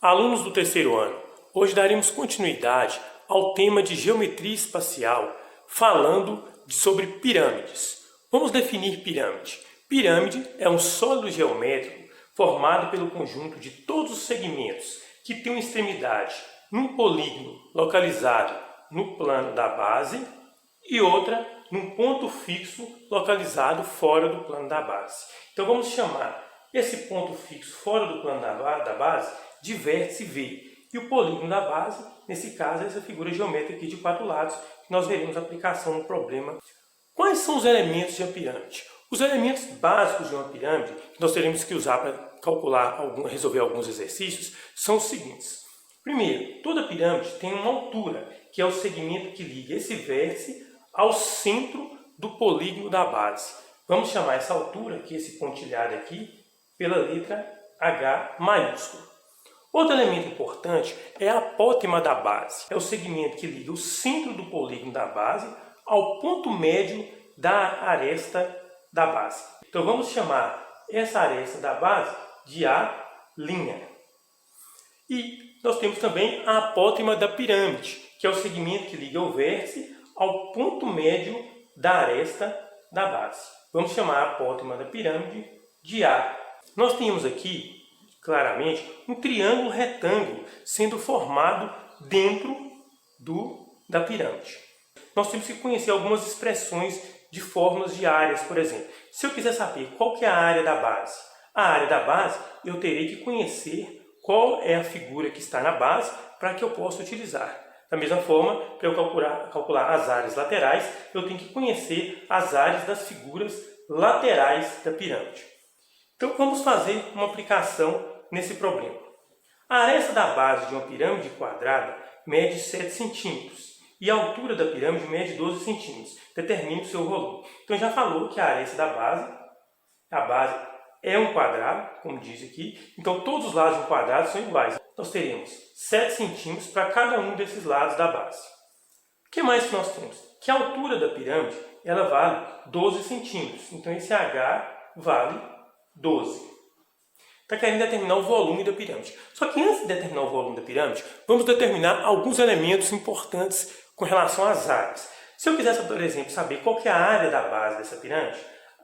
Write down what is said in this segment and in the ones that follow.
Alunos do terceiro ano, hoje daremos continuidade ao tema de geometria espacial, falando sobre pirâmides. Vamos definir pirâmide. Pirâmide é um sólido geométrico formado pelo conjunto de todos os segmentos que tem uma extremidade num polígono localizado no plano da base e outra num ponto fixo localizado fora do plano da base. Então vamos chamar esse ponto fixo fora do plano da base de vértice V. E o polígono da base, nesse caso, é essa figura geométrica aqui de 4 lados, que nós veremos a aplicação no problema. Quais são os elementos de uma pirâmide? Os elementos básicos de uma pirâmide, que nós teremos que usar para calcular, resolver alguns exercícios, são os seguintes. Primeiro, toda pirâmide tem uma altura, que é o segmento que liga esse vértice ao centro do polígono da base. Vamos chamar essa altura, que é esse pontilhado aqui, pela letra H maiúsculo. Outro elemento importante é a apótema da base. É o segmento que liga o centro do polígono da base ao ponto médio da aresta da base. Então vamos chamar essa aresta da base de A'. E nós temos também a apótema da pirâmide, que é o segmento que liga o vértice ao ponto médio da aresta da base. Vamos chamar a apótema da pirâmide de A. Nós temos aqui, claramente, um triângulo retângulo sendo formado dentro da pirâmide. Nós temos que conhecer algumas expressões de fórmulas de áreas, por exemplo. Se eu quiser saber qual que é a área da base, eu terei que conhecer qual é a figura que está na base para que eu possa utilizar. Da mesma forma, para eu calcular as áreas laterais, eu tenho que conhecer as áreas das figuras laterais da pirâmide. Então vamos fazer uma aplicação nesse problema. A aresta da base de uma pirâmide quadrada mede 7 centímetros e a altura da pirâmide mede 12 centímetros. Determine o seu volume. Então já falou que a aresta da base, é um quadrado, como diz aqui, então todos os lados de um quadrado são iguais. Nós teremos 7 centímetros para cada um desses lados da base. O que mais que nós temos? Que a altura da pirâmide ela vale 12 centímetros. Então esse H vale 12. Está querendo determinar o volume da pirâmide. Só que antes de determinar o volume da pirâmide, vamos determinar alguns elementos importantes com relação às áreas. Se eu quisesse, por exemplo, saber qual que é a área da base dessa pirâmide,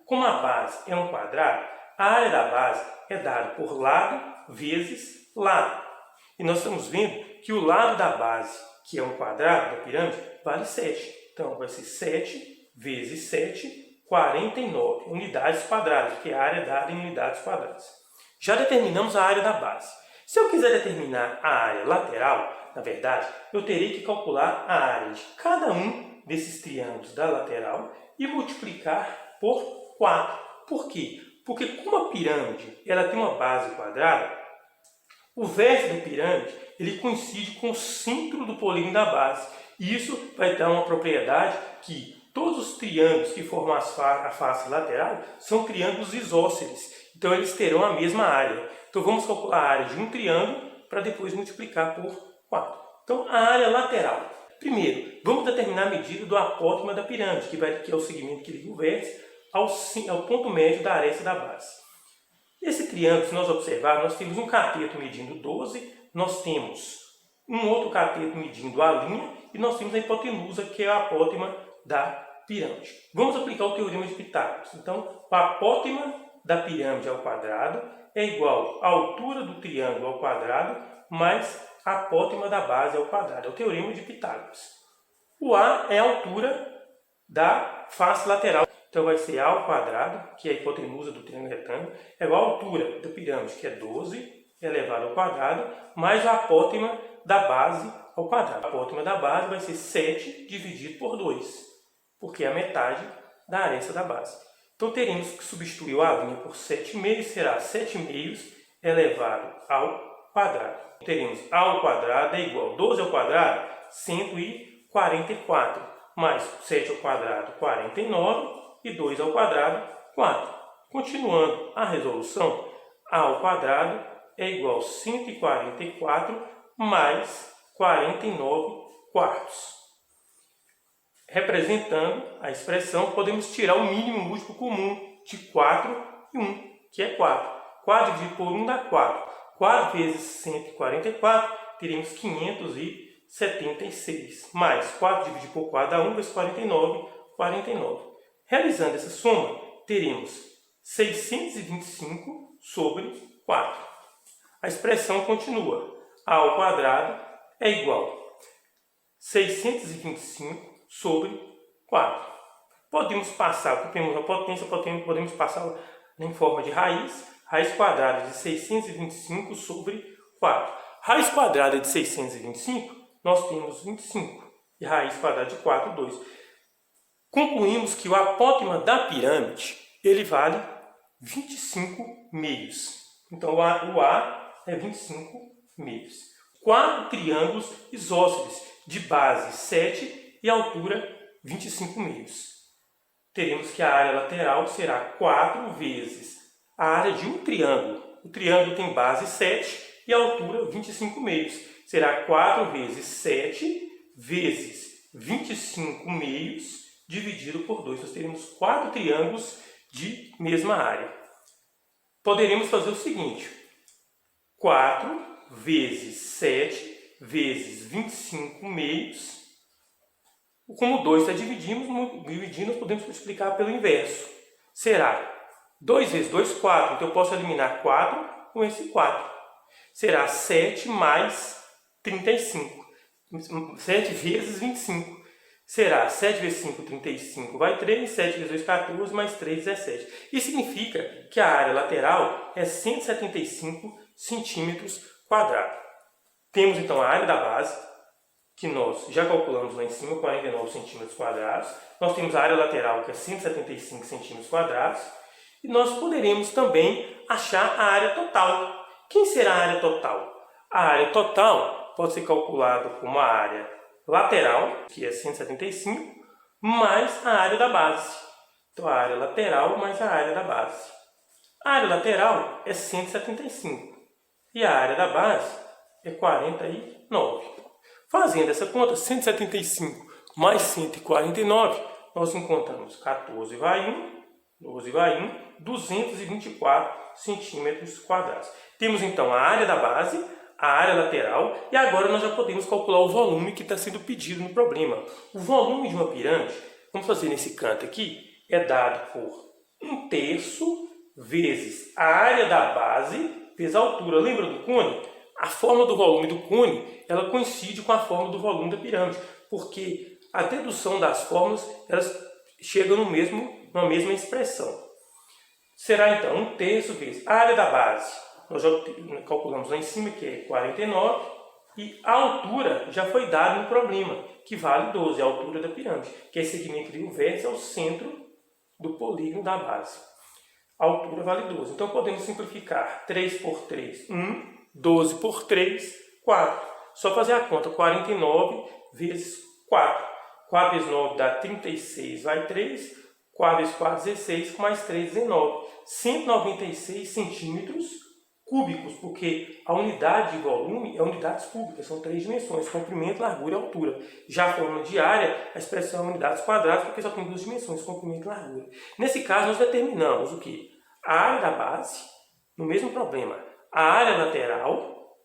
como a base é um quadrado, a área da base é dada por lado vezes lado. E nós estamos vendo que o lado da base, que é um quadrado da pirâmide, vale 7. Então vai ser 7 vezes 7, 49 unidades quadradas, porque a área é dada em unidades quadradas. Já determinamos a área da base. Se eu quiser determinar a área lateral, na verdade, eu terei que calcular a área de cada um desses triângulos da lateral e multiplicar por 4. Por quê? Porque como a pirâmide ela tem uma base quadrada, o vértice da pirâmide ele coincide com o centro do polígono da base. E isso vai dar uma propriedade que todos os triângulos que formam a face lateral são triângulos isósceles. Então eles terão a mesma área. Então vamos calcular a área de um triângulo para depois multiplicar por 4. Então a área lateral. Primeiro, vamos determinar a medida do apótema da pirâmide, que é o segmento que liga o vértice ao ponto médio da aresta da base. Esse triângulo, se nós observarmos, nós temos um cateto medindo 12, nós temos um outro cateto medindo a linha e nós temos a hipotenusa, que é a apótema da pirâmide. Vamos aplicar o teorema de Pitágoras. Então, o apótema da pirâmide ao quadrado é igual à altura do triângulo ao quadrado mais a apótema da base ao quadrado. É o teorema de Pitágoras. O A é a altura da face lateral. Então vai ser A ao quadrado, que é a hipotenusa do triângulo retângulo, é igual à altura da pirâmide, que é 12 elevado ao quadrado, mais a apótema da base ao quadrado. A apótema da base vai ser 7 dividido por 2, porque é a metade da aresta da base. Então teremos que substituir o A' por 7,5, será 7,5 elevado ao quadrado. Teremos A ao quadrado é igual a 12 ao quadrado, 144, mais 7 ao quadrado, 49, e 2 ao quadrado, 4. Continuando a resolução, A ao quadrado é igual a 144 mais 49 quartos. Representando a expressão, podemos tirar o mínimo múltiplo comum de 4 e 1, que é 4. 4 dividido por 1 dá 4. 4 vezes 144, teremos 576. Mais 4 dividido por 4 dá 1 vezes 49, 49. Realizando essa soma, teremos 625 sobre 4. A expressão continua. A ao quadrado é igual a 625 sobre 4. Podemos passar, porque temos a potência, podemos passar em forma de raiz. Raiz quadrada de 625 sobre 4. Raiz quadrada de 625, nós temos 25. E raiz quadrada de 4, 2. Concluímos que o apótema da pirâmide, ele vale 25 meios. Então, o A é 25 meios. 4 triângulos isósceles de base 7 e altura 25 meios. Teremos que a área lateral será 4 vezes a área de um triângulo. O triângulo tem base 7 e altura 25 meios. Será 4 vezes 7 vezes 25 meios dividido por 2. Nós teremos 4 triângulos de mesma área. Poderemos fazer o seguinte. 4 vezes 7 vezes 25 meios. Como 2 está dividindo, nós podemos multiplicar pelo inverso. Será 2 vezes 2, 4. Então eu posso eliminar 4 com esse 4. Será 7 mais 35. 7 vezes 25. Será 7 vezes 5, 35, vai 3. 7 vezes 2, 14, mais 3, 17. Isso significa que a área lateral é 175 centímetros quadrados. Temos então a área da base, que nós já calculamos lá em cima, 49 centímetros quadrados. Nós temos a área lateral, que é 175 centímetros quadrados. E nós poderemos também achar a área total. Quem será a área total? A área total pode ser calculada como a área lateral, que é 175, mais a área da base. Então, a área lateral mais a área da base. A área lateral é 175 e a área da base é 49. Fazendo essa conta, 175 mais 149, nós encontramos 14 vai 1, 12 vai 1, 224 centímetros quadrados. Temos então a área da base, a área lateral, e agora nós já podemos calcular o volume que está sendo pedido no problema. O volume de uma pirâmide, vamos fazer nesse canto aqui, é dado por 1/3 vezes a área da base vezes a altura. Lembra do cone? A forma do volume do cone, ela coincide com a forma do volume da pirâmide, porque a dedução das fórmulas, elas chegam na mesma expressão. Será então 1/3 vezes a área da base. Nós já calculamos lá em cima, que é 49, e a altura já foi dada no problema, que vale 12, a altura da pirâmide, que é esse segmento de um vértice ao centro do polígono da base. A altura vale 12. Então podemos simplificar 3 por 3, 1, 12 por 3, 4. Só fazer a conta, 49 vezes 4. 4 vezes 9 dá 36, vai 3. 4 vezes 4, 16, mais 3, 19. 196 centímetros cúbicos, porque a unidade de volume é unidades cúbicas, são 3 dimensões, comprimento, largura e altura. Já a forma de área, a expressão é unidades quadradas, porque só tem 2 dimensões, comprimento e largura. Nesse caso, nós determinamos o quê? A área da base, no mesmo problema, a área lateral,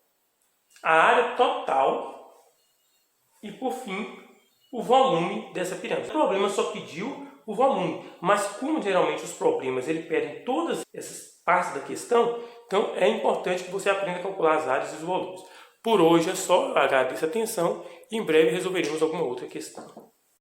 a área total e, por fim, o volume dessa pirâmide. O problema só pediu o volume, mas como geralmente os problemas pedem todas essas partes da questão, então é importante que você aprenda a calcular as áreas e os volumes. Por hoje é só, agradeço a atenção e em breve resolveremos alguma outra questão.